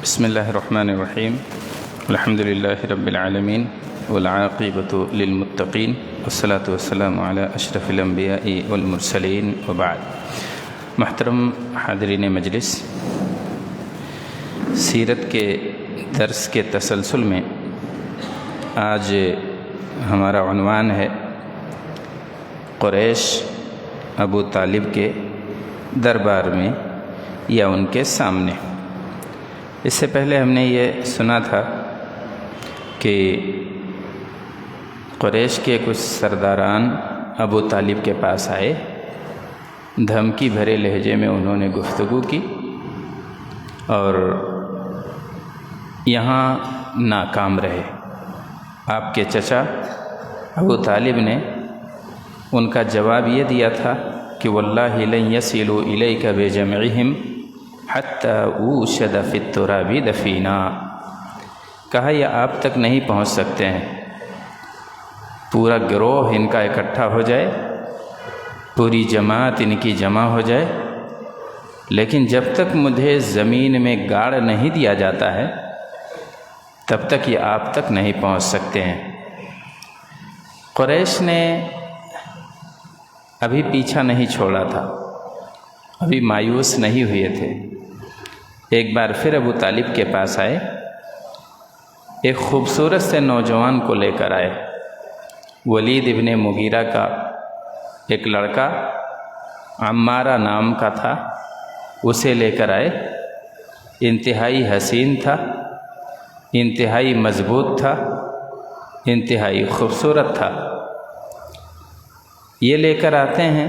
بسم اللہ الرحمن الرحیم الحمد للہ رب العالمین والعاقبۃ للمتقین والصلاۃ والسلام علی اشرف الانبیاء والمرسلین وبعد۔ محترم حاضرین مجلس، سیرت کے درس کے تسلسل میں آج ہمارا عنوان ہے قریش ابو طالب کے دربار میں یا ان کے سامنے۔ اس سے پہلے ہم نے یہ سنا تھا کہ قریش کے کچھ سرداران ابو طالب کے پاس آئے، دھمکی بھرے لہجے میں انہوں نے گفتگو کی اور یہاں ناکام رہے۔ آپ کے چچا ابو طالب نے ان کا جواب یہ دیا تھا کہ واللہ لن یصلوا الیک بجمعہم حتی اوشد فی التراب دفینا، کہا یہ آپ تک نہیں پہنچ سکتے ہیں، پورا گروہ ان کا اکٹھا ہو جائے، پوری جماعت ان کی جمع ہو جائے، لیکن جب تک مجھے زمین میں گاڑ نہیں دیا جاتا ہے تب تک یہ آپ تک نہیں پہنچ سکتے ہیں۔ قریش نے ابھی پیچھا نہیں چھوڑا تھا، ابھی مایوس نہیں ہوئے تھے۔ ایک بار پھر ابو طالب کے پاس آئے، ایک خوبصورت سے نوجوان کو لے کر آئے۔ ولید ابن مغیرہ کا ایک لڑکا عمارہ نام کا تھا، اسے لے کر آئے۔ انتہائی حسین تھا، انتہائی مضبوط تھا، انتہائی خوبصورت تھا۔ یہ لے کر آتے ہیں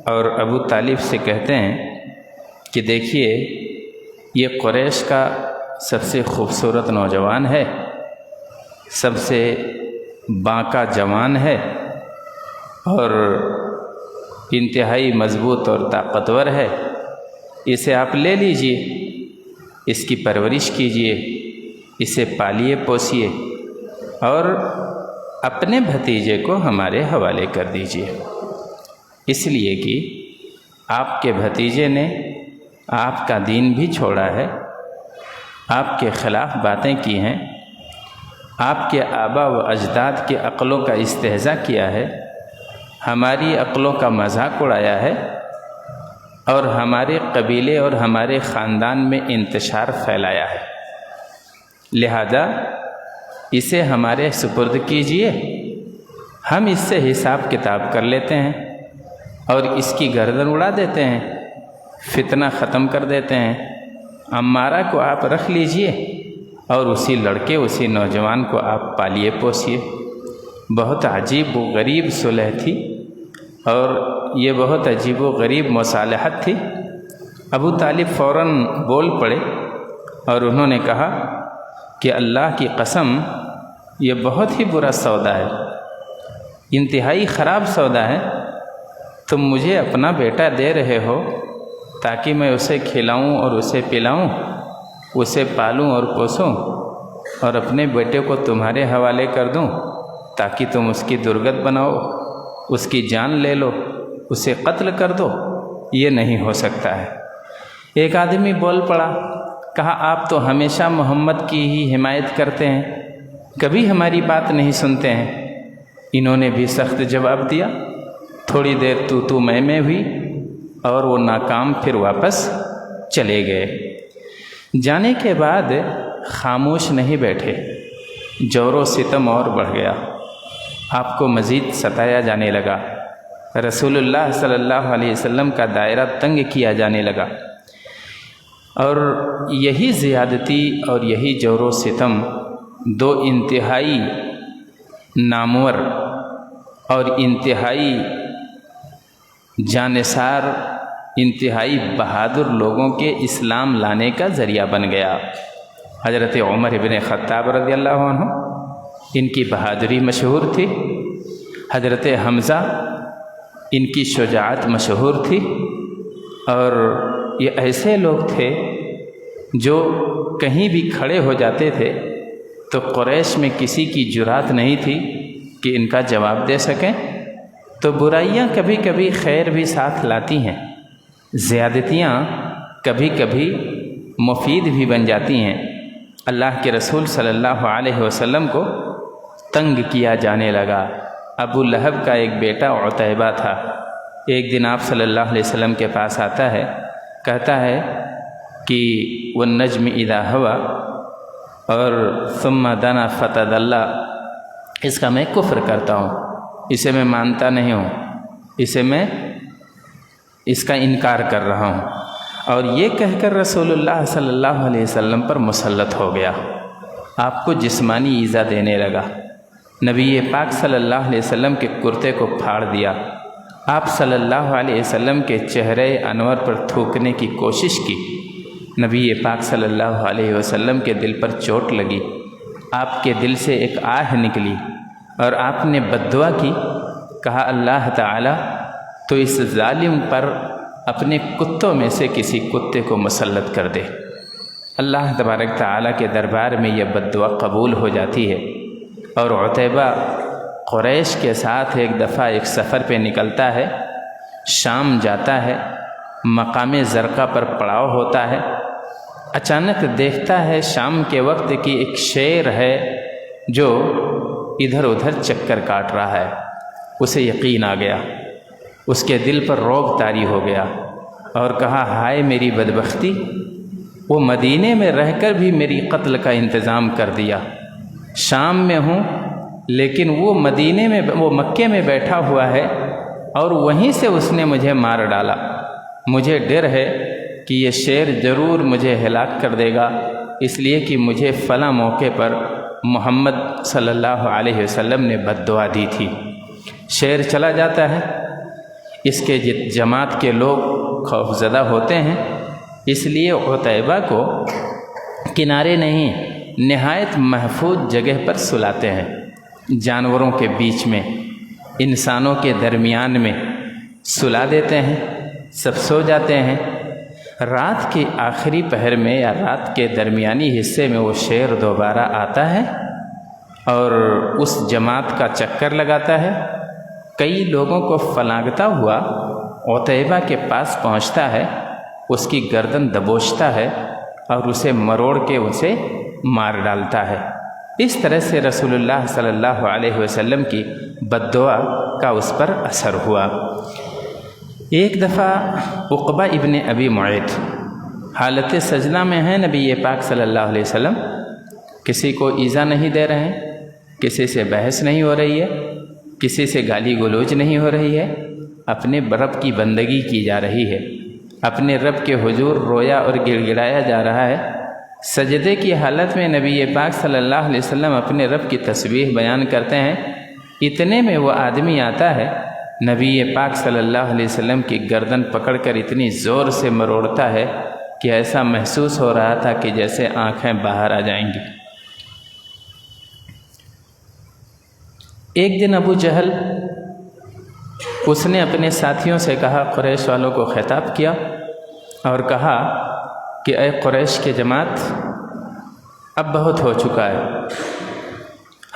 اور ابو طالب سے کہتے ہیں کہ دیکھیے یہ قریش کا سب سے خوبصورت نوجوان ہے، سب سے بانکا جوان ہے اور انتہائی مضبوط اور طاقتور ہے، اسے آپ لے لیجئے، اس کی پرورش کیجئے، اسے پالیے پوسیے اور اپنے بھتیجے کو ہمارے حوالے کر دیجئے، اس لیے کہ آپ کے بھتیجے نے آپ کا دین بھی چھوڑا ہے، آپ کے خلاف باتیں کی ہیں، آپ کے آبا و اجداد کے عقلوں کا استہزاء کیا ہے، ہماری عقلوں کا مذاق اڑایا ہے اور ہمارے قبیلے اور ہمارے خاندان میں انتشار پھیلایا ہے، لہذا اسے ہمارے سپرد کیجئے، ہم اس سے حساب کتاب کر لیتے ہیں اور اس کی گردن اڑا دیتے ہیں، فتنہ ختم کر دیتے ہیں۔ عمارہ کو آپ رکھ لیجئے اور اسی لڑکے، اسی نوجوان کو آپ پالیے پوسیے۔ بہت عجیب و غریب صلح تھی اور یہ بہت عجیب و غریب مصالحت تھی۔ ابو طالب فوراً بول پڑے اور انہوں نے کہا کہ اللہ کی قسم یہ بہت ہی برا سودا ہے، انتہائی خراب سودا ہے۔ تم مجھے اپنا بیٹا دے رہے ہو تاکہ میں اسے کھلاؤں اور اسے پلاؤں، اسے پالوں اور پوسوں، اور اپنے بیٹے کو تمہارے حوالے کر دوں تاکہ تم اس کی درگت بناؤ، اس کی جان لے لو، اسے قتل کر دو، یہ نہیں ہو سکتا ہے۔ ایک آدمی بول پڑا، کہا آپ تو ہمیشہ محمد کی ہی حمایت کرتے ہیں، کبھی ہماری بات نہیں سنتے ہیں۔ انہوں نے بھی سخت جواب دیا، تھوڑی دیر تو میں ہوئی اور وہ ناکام پھر واپس چلے گئے۔ جانے کے بعد خاموش نہیں بیٹھے، جور و ستم اور بڑھ گیا، آپ کو مزید ستایا جانے لگا، رسول اللہ صلی اللہ علیہ وسلم کا دائرہ تنگ کیا جانے لگا، اور یہی زیادتی اور یہی جور و ستم دو انتہائی نامور اور انتہائی جانثار، انتہائی بہادر لوگوں کے اسلام لانے کا ذریعہ بن گیا۔ حضرت عمر بن خطاب رضی اللہ عنہ، ان کی بہادری مشہور تھی، حضرت حمزہ ان کی شجاعت مشہور تھی، اور یہ ایسے لوگ تھے جو کہیں بھی کھڑے ہو جاتے تھے تو قریش میں کسی کی جرات نہیں تھی کہ ان کا جواب دے سکیں۔ تو برائیاں کبھی کبھی خیر بھی ساتھ لاتی ہیں، زیادتیاں کبھی کبھی مفید بھی بن جاتی ہیں۔ اللہ کے رسول صلی اللہ علیہ وسلم کو تنگ کیا جانے لگا۔ ابو لہب کا ایک بیٹا عتیبہ تھا۔ ایک دن آپ صلی اللہ علیہ وسلم کے پاس آتا ہے، کہتا ہے کہ والنجم اذا ہوا اور ثم دنا فتدلی، اس کا میں کفر کرتا ہوں، اسے میں مانتا نہیں ہوں، اس کا انکار کر رہا ہوں۔ اور یہ کہہ کر رسول اللہ صلی اللہ علیہ وسلم پر مسلط ہو گیا، آپ کو جسمانی ایذا دینے لگا۔ نبی پاک صلی اللہ علیہ وسلم کے کرتے کو پھاڑ دیا، آپ صلی اللہ علیہ وسلم کے چہرے انور پر تھوکنے کی کوشش کی۔ نبی پاک صلی اللہ علیہ وسلم کے دل پر چوٹ لگی، آپ کے دل سے ایک آہ نکلی اور آپ نے بد دعا کی، کہا اللہ تعالی تو اس ظالم پر اپنے کتوں میں سے کسی کتے کو مسلط کر دے۔ اللہ تبارک تعالیٰ کے دربار میں یہ بد دعا قبول ہو جاتی ہے۔ اور عتیبہ قریش کے ساتھ ایک دفعہ ایک سفر پہ نکلتا ہے، شام جاتا ہے، مقام زرقہ پر پڑاؤ ہوتا ہے۔ اچانک دیکھتا ہے شام کے وقت کی ایک شیر ہے جو ادھر ادھر چکر کاٹ رہا ہے۔ اسے یقین آ گیا، اس کے دل پر رعب طاری ہو گیا اور کہا ہائے میری بدبختی، وہ مدینے میں رہ کر بھی میری قتل کا انتظام کر دیا۔ شام میں ہوں لیکن وہ مکے میں بیٹھا ہوا ہے اور وہیں سے اس نے مجھے مار ڈالا۔ مجھے ڈر ہے کہ یہ شیر ضرور مجھے ہلاک کر دے گا، اس لیے کہ مجھے فلاں موقع پر محمد صلی اللہ علیہ وسلم نے بد دعا دی تھی۔ شیر چلا جاتا ہے، اس کے جماعت کے لوگ خوفزدہ ہوتے ہیں، اس لیے عتیبہ کو کنارے نہیں نہایت محفوظ جگہ پر سلاتے ہیں، جانوروں کے بیچ میں، انسانوں کے درمیان میں سلا دیتے ہیں، سب سو جاتے ہیں۔ رات کے آخری پہر میں یا رات کے درمیانی حصے میں وہ شیر دوبارہ آتا ہے اور اس جماعت کا چکر لگاتا ہے، کئی لوگوں کو فلانگتا ہوا عتیبہ کے پاس پہنچتا ہے، اس کی گردن دبوچتا ہے اور اسے مروڑ کے اسے مار ڈالتا ہے۔ اس طرح سے رسول اللہ صلی اللہ علیہ وسلم کی بد دعا کا اس پر اثر ہوا۔ ایک دفعہ عقبہ ابن ابی معیط حالت سجدہ میں ہیں، نبی پاک صلی اللہ علیہ وسلم کسی کو ایذا نہیں دے رہے ہیں، کسی سے بحث نہیں ہو رہی ہے، کسی سے گالی گلوچ نہیں ہو رہی ہے، اپنے رب کی بندگی کی جا رہی ہے، اپنے رب کے حضور رویا اور گڑ گڑایا جا رہا ہے۔ سجدے کی حالت میں نبی پاک صلی اللہ علیہ وسلم اپنے رب کی تسبیح بیان کرتے ہیں، اتنے میں وہ آدمی آتا ہے، نبی پاک صلی اللہ علیہ وسلم کی گردن پکڑ کر اتنی زور سے مروڑتا ہے کہ ایسا محسوس ہو رہا تھا کہ جیسے آنکھیں باہر آ جائیں گی۔ ایک دن ابو جہل اس نے اپنے ساتھیوں سے کہا، قریش والوں کو خطاب کیا اور کہا کہ اے قریش کے جماعت، اب بہت ہو چکا ہے،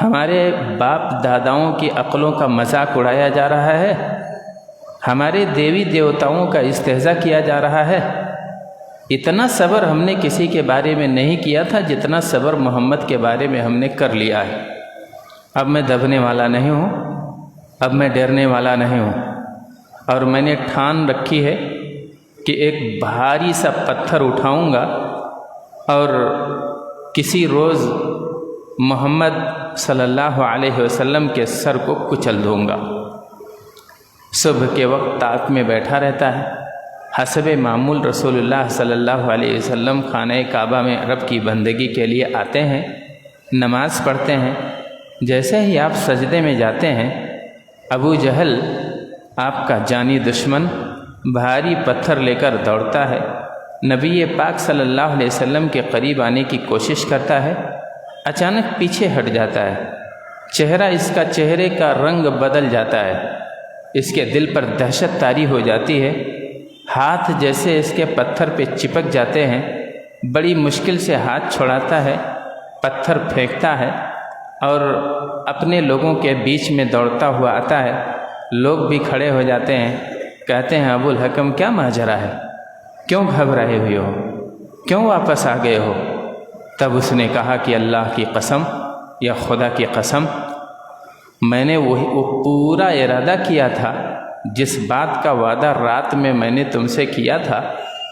ہمارے باپ داداؤں کی عقلوں کا مذاق اڑایا جا رہا ہے، ہمارے دیوی دیوتاؤں کا استہزاء کیا جا رہا ہے۔ اتنا صبر ہم نے کسی کے بارے میں نہیں کیا تھا جتنا صبر محمد کے بارے میں ہم نے کر لیا ہے۔ اب میں دبنے والا نہیں ہوں، اب میں ڈرنے والا نہیں ہوں، اور میں نے ٹھان رکھی ہے کہ ایک بھاری سا پتھر اٹھاؤں گا اور کسی روز محمد صلی اللہ علیہ وسلم کے سر کو کچل دوں گا۔ صبح کے وقت تاک میں بیٹھا رہتا ہے، حسب معمول رسول اللہ صلی اللہ علیہ وسلم خانہ کعبہ میں رب کی بندگی کے لیے آتے ہیں، نماز پڑھتے ہیں۔ جیسے ہی آپ سجدے میں جاتے ہیں، ابو جہل آپ کا جانی دشمن بھاری پتھر لے کر دوڑتا ہے، نبی پاک صلی اللہ علیہ وسلم کے قریب آنے کی کوشش کرتا ہے، اچانک پیچھے ہٹ جاتا ہے، چہرے کا رنگ بدل جاتا ہے، اس کے دل پر دہشت طاری ہو جاتی ہے، ہاتھ جیسے اس کے پتھر پہ چپک جاتے ہیں، بڑی مشکل سے ہاتھ چھڑاتا ہے، پتھر پھینکتا ہے اور اپنے لوگوں کے بیچ میں دوڑتا ہوا آتا ہے۔ لوگ بھی کھڑے ہو جاتے ہیں، کہتے ہیں ابو الحکم کیا ماجرا ہے، کیوں گھبرائے ہوئے ہو؟ کیوں واپس آ گئے ہو؟ تب اس نے کہا کہ اللہ کی قسم یا خدا کی قسم، میں نے وہ پورا ارادہ کیا تھا، جس بات کا وعدہ رات میں نے تم سے کیا تھا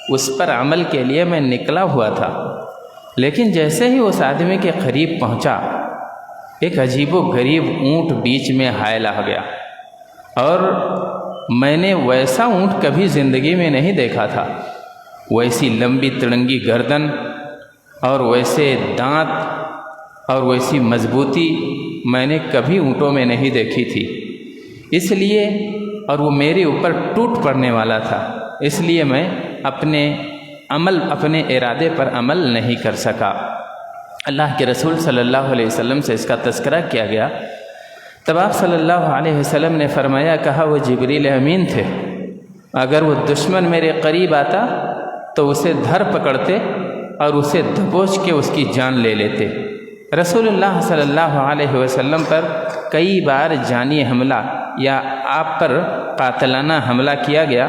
اس پر عمل کے لیے میں نکلا ہوا تھا، لیکن جیسے ہی اس آدمی کے قریب پہنچا ایک عجیب و غریب اونٹ بیچ میں حائل آ گیا، اور میں نے ویسا اونٹ کبھی زندگی میں نہیں دیکھا تھا، ویسی لمبی تڑنگی گردن اور ویسے دانت اور ویسی مضبوطی میں نے کبھی اونٹوں میں نہیں دیکھی تھی، اس لیے اور وہ میرے اوپر ٹوٹ پڑنے والا تھا، اس لیے میں اپنے ارادے پر عمل نہیں کر سکا۔ اللہ کے رسول صلی اللہ علیہ وسلم سے اس کا تذکرہ کیا گیا، تب آپ صلی اللہ علیہ وسلم نے فرمایا، کہا وہ جبریل امین تھے، اگر وہ دشمن میرے قریب آتا تو اسے دھر پکڑتے اور اسے دبوچ کے اس کی جان لے لیتے۔ رسول اللہ صلی اللہ علیہ وسلم پر کئی بار جانی حملہ یا آپ پر قاتلانہ حملہ کیا گیا،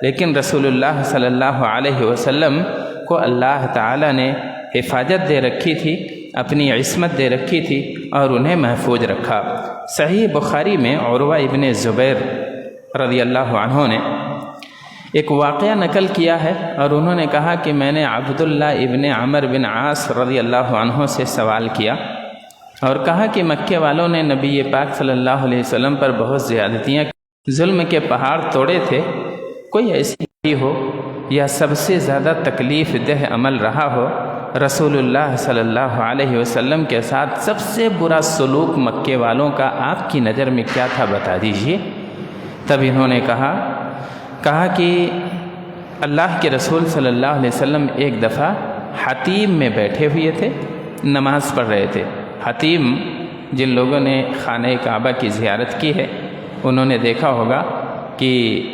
لیکن رسول اللہ صلی اللہ علیہ وسلم کو اللہ تعالی نے حفاظت دے رکھی تھی، اپنی عصمت دے رکھی تھی اور انہیں محفوظ رکھا۔ صحیح بخاری میں عروہ ابن زبیر رضی اللہ عنہ نے ایک واقعہ نقل کیا ہے، اور انہوں نے کہا کہ میں نے عبداللہ ابن عمر بن عاص رضی اللہ عنہ سے سوال کیا اور کہا کہ مکے والوں نے نبی پاک صلی اللہ علیہ وسلم پر بہت زیادتیاں، ظلم کے پہاڑ توڑے تھے، کوئی ایسی ہو یا سب سے زیادہ تکلیف دہ عمل رہا ہو رسول اللہ صلی اللہ علیہ وسلم کے ساتھ سب سے برا سلوک مکے والوں کا آپ کی نظر میں کیا تھا بتا دیجئے۔ تب انہوں نے کہا کہ اللہ کے رسول صلی اللہ علیہ وسلم ایک دفعہ حتیم میں بیٹھے ہوئے تھے، نماز پڑھ رہے تھے۔ حتیم جن لوگوں نے خانہ کعبہ کی زیارت کی ہے انہوں نے دیکھا ہوگا کہ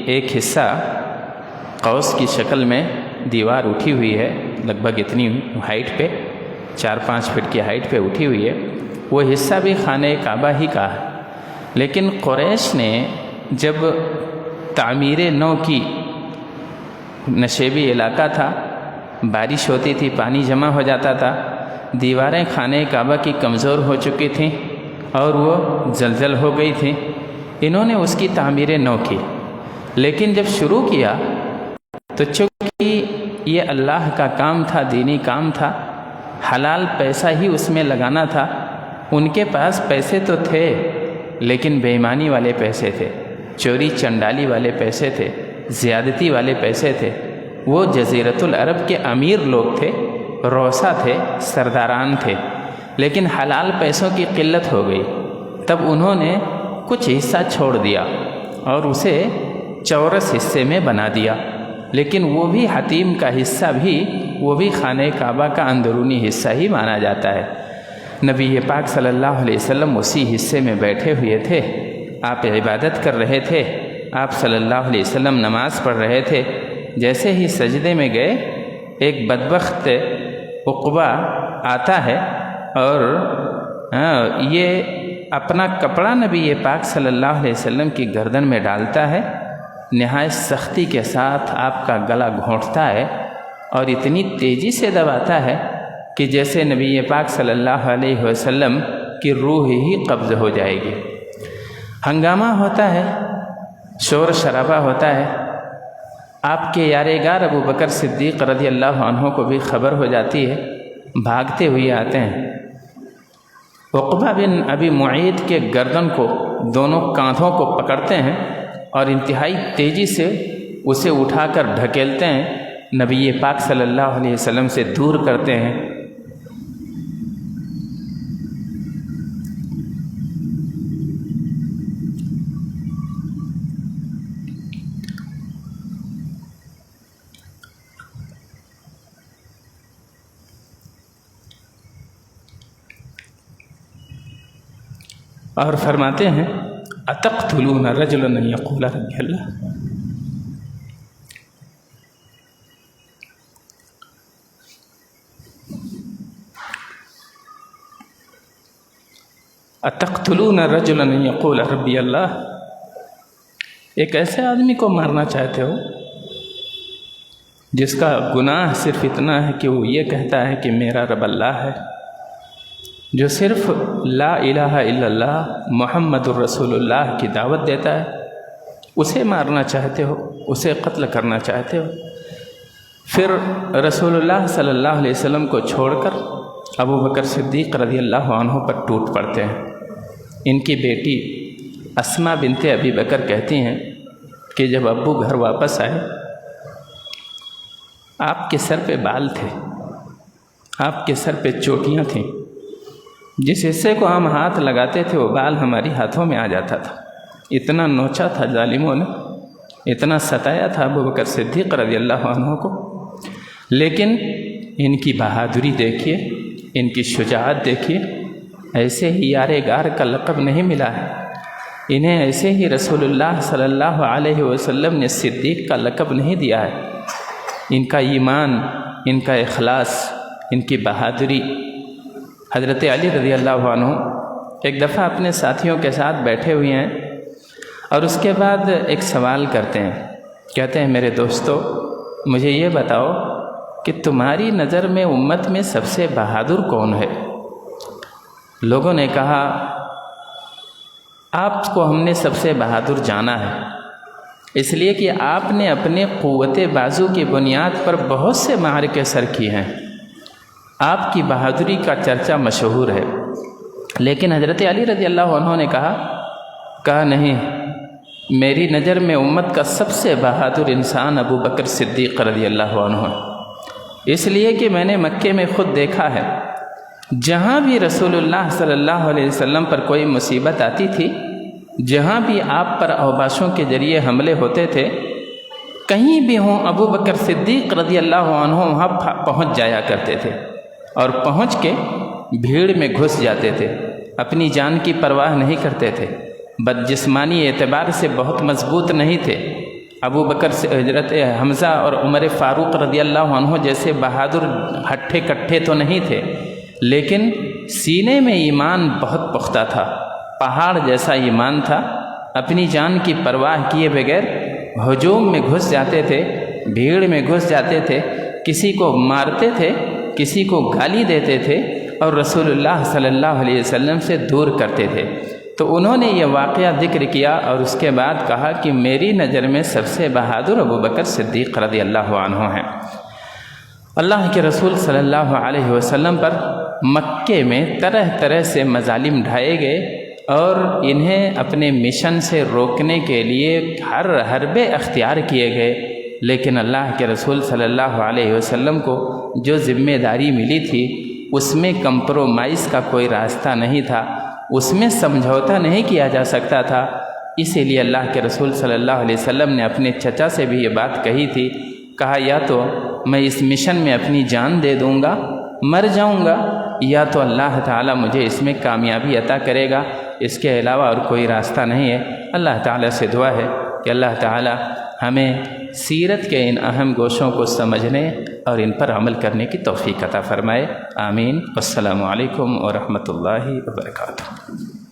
ایک حصہ قوس کی شکل میں دیوار اٹھی ہوئی ہے، لگ بھگ اتنی ہائٹ پہ، 4-5 فٹ کی ہائٹ پہ اٹھی ہوئی ہے، وہ حصہ بھی خانہ کعبہ ہی کا ہے، لیکن قریش نے جب تعمیر نو کی، نشیبی علاقہ تھا، بارش ہوتی تھی، پانی جمع ہو جاتا تھا، دیواریں خانہ کعبہ کی کمزور ہو چکی تھیں اور وہ زلزل ہو گئی تھیں، انہوں نے اس کی تعمیر نو کی، لیکن جب شروع کیا تو چونکہ یہ اللہ کا کام تھا، دینی کام تھا، حلال پیسہ ہی اس میں لگانا تھا، ان کے پاس پیسے تو تھے لیکن بے ایمانی والے پیسے تھے، چوری چنڈالی والے پیسے تھے، زیادتی والے پیسے تھے، وہ جزیرۃ العرب کے امیر لوگ تھے، روسا تھے، سرداران تھے، لیکن حلال پیسوں کی قلت ہو گئی، تب انہوں نے کچھ حصہ چھوڑ دیا اور اسے چورس حصے میں بنا دیا، لیکن وہ بھی حتیم کا حصہ بھی، وہ بھی خانہ کعبہ کا اندرونی حصہ ہی مانا جاتا ہے۔ نبی پاک صلی اللہ علیہ وسلم اسی حصے میں بیٹھے ہوئے تھے، آپ عبادت کر رہے تھے، آپ صلی اللہ علیہ وسلم نماز پڑھ رہے تھے، جیسے ہی سجدے میں گئے ایک بدبخت عقبہ آتا ہے اور یہ اپنا کپڑا نبی پاک صلی اللہ علیہ وسلم کی گردن میں ڈالتا ہے، نہایت سختی کے ساتھ آپ کا گلا گھونٹتا ہے اور اتنی تیزی سے دباتا ہے کہ جیسے نبی پاک صلی اللہ علیہ وسلم کی روح ہی قبض ہو جائے گی۔ ہنگامہ ہوتا ہے، شور شرابہ ہوتا ہے، آپ کے یارگار ابو بکر صدیق رضی اللہ عنہ کو بھی خبر ہو جاتی ہے، بھاگتے ہوئے آتے ہیں، عقبہ بن ابی معیط کے گردن کو، دونوں کاندھوں کو پکڑتے ہیں اور انتہائی تیزی سے اسے اٹھا کر ڈھکیلتے ہیں، نبی پاک صلی اللہ علیہ وسلم سے دور کرتے ہیں۔ اور فرماتے ہیں اتقتلون رجلا ان یقول ربی اللہ، اتقتلون رجلا ان یقول ربی اللہ، ایک ایسے آدمی کو مارنا چاہتے ہو جس کا گناہ صرف اتنا ہے کہ وہ یہ کہتا ہے کہ میرا رب اللہ ہے، جو صرف لا الہ الا اللہ محمد الرسول اللہ کی دعوت دیتا ہے، اسے مارنا چاہتے ہو، اسے قتل کرنا چاہتے ہو۔ پھر رسول اللہ صلی اللہ علیہ وسلم کو چھوڑ کر ابو بکر صدیق رضی اللہ عنہ پر ٹوٹ پڑتے ہیں۔ ان کی بیٹی اسما بنت ابی بکر کہتی ہیں کہ جب ابو گھر واپس آئے، آپ کے سر پہ بال تھے، آپ کے سر پہ چوٹیاں تھیں، جس حصے کو ہم ہاتھ لگاتے تھے وہ بال ہماری ہاتھوں میں آ جاتا تھا۔ اتنا نوچا تھا ظالموں نے، اتنا ستایا تھا ابو بکر صدیق رضی اللہ عنہ کو، لیکن ان کی بہادری دیکھیے، ان کی شجاعت دیکھیے، ایسے ہی یار غار کا لقب نہیں ملا ہے، انہیں ایسے ہی رسول اللہ صلی اللہ علیہ وسلم نے صدیق کا لقب نہیں دیا ہے۔ ان کا ایمان، ان کا اخلاص، ان کی بہادری۔ حضرت علی رضی اللہ عنہ ایک دفعہ اپنے ساتھیوں کے ساتھ بیٹھے ہوئے ہیں اور اس کے بعد ایک سوال کرتے ہیں، کہتے ہیں میرے دوستو مجھے یہ بتاؤ کہ تمہاری نظر میں امت میں سب سے بہادر کون ہے؟ لوگوں نے کہا آپ کو ہم نے سب سے بہادر جانا ہے، اس لیے کہ آپ نے اپنے قوت بازو کی بنیاد پر بہت سے معرکے سر کیے ہیں، آپ کی بہادری کا چرچا مشہور ہے۔ لیکن حضرت علی رضی اللہ عنہ نے کہا نہیں، میری نظر میں امت کا سب سے بہادر انسان ابو بکر صدیق رضی اللہ عنہ ہے، اس لیے کہ میں نے مکے میں خود دیکھا ہے، جہاں بھی رسول اللہ صلی اللہ علیہ وسلم پر کوئی مصیبت آتی تھی، جہاں بھی آپ پر اوباشوں کے ذریعے حملے ہوتے تھے، کہیں بھی ہوں ابو بکر صدیق رضی اللہ عنہ وہاں پہنچ جایا کرتے تھے، اور پہنچ کے بھیڑ میں گھس جاتے تھے، اپنی جان کی پرواہ نہیں کرتے تھے، جسمانی اعتبار سے بہت مضبوط نہیں تھے۔ ابو بکر سے حضرت حمزہ اور عمر فاروق رضی اللہ عنہ جیسے بہادر ہٹھے کٹھے تو نہیں تھے، لیکن سینے میں ایمان بہت پختہ تھا، پہاڑ جیسا ایمان تھا، اپنی جان کی پرواہ کیے بغیر ہجوم میں گھس جاتے تھے، بھیڑ میں گھس جاتے تھے، کسی کو مارتے تھے، کسی کو گالی دیتے تھے، اور رسول اللہ صلی اللہ علیہ وسلم سے دور کرتے تھے۔ تو انہوں نے یہ واقعہ ذکر کیا اور اس کے بعد کہا کہ میری نظر میں سب سے بہادر ابو بکر صدیق رضی اللہ عنہ ہیں۔ اللہ کے رسول صلی اللہ علیہ وسلم پر مکے میں طرح طرح سے مظالم ڈھائے گئے اور انہیں اپنے مشن سے روکنے کے لیے ہر حربے اختیار کیے گئے، لیکن اللہ کے رسول صلی اللہ علیہ وسلم کو جو ذمہ داری ملی تھی اس میں کمپرومائز کا کوئی راستہ نہیں تھا، اس میں سمجھوتا نہیں کیا جا سکتا تھا۔ اسی لیے اللہ کے رسول صلی اللہ علیہ وسلم نے اپنے چچا سے بھی یہ بات کہی تھی، کہا یا تو میں اس مشن میں اپنی جان دے دوں گا، مر جاؤں گا، یا تو اللہ تعالیٰ مجھے اس میں کامیابی عطا کرے گا، اس کے علاوہ اور کوئی راستہ نہیں ہے۔ اللہ تعالیٰ سے دعا ہے کہ اللہ تعالیٰ ہمیں سیرت کے ان اہم گوشوں کو سمجھنے اور ان پر عمل کرنے کی توفیق عطا فرمائے، آمین۔ السلام علیکم ورحمۃ اللہ وبرکاتہ۔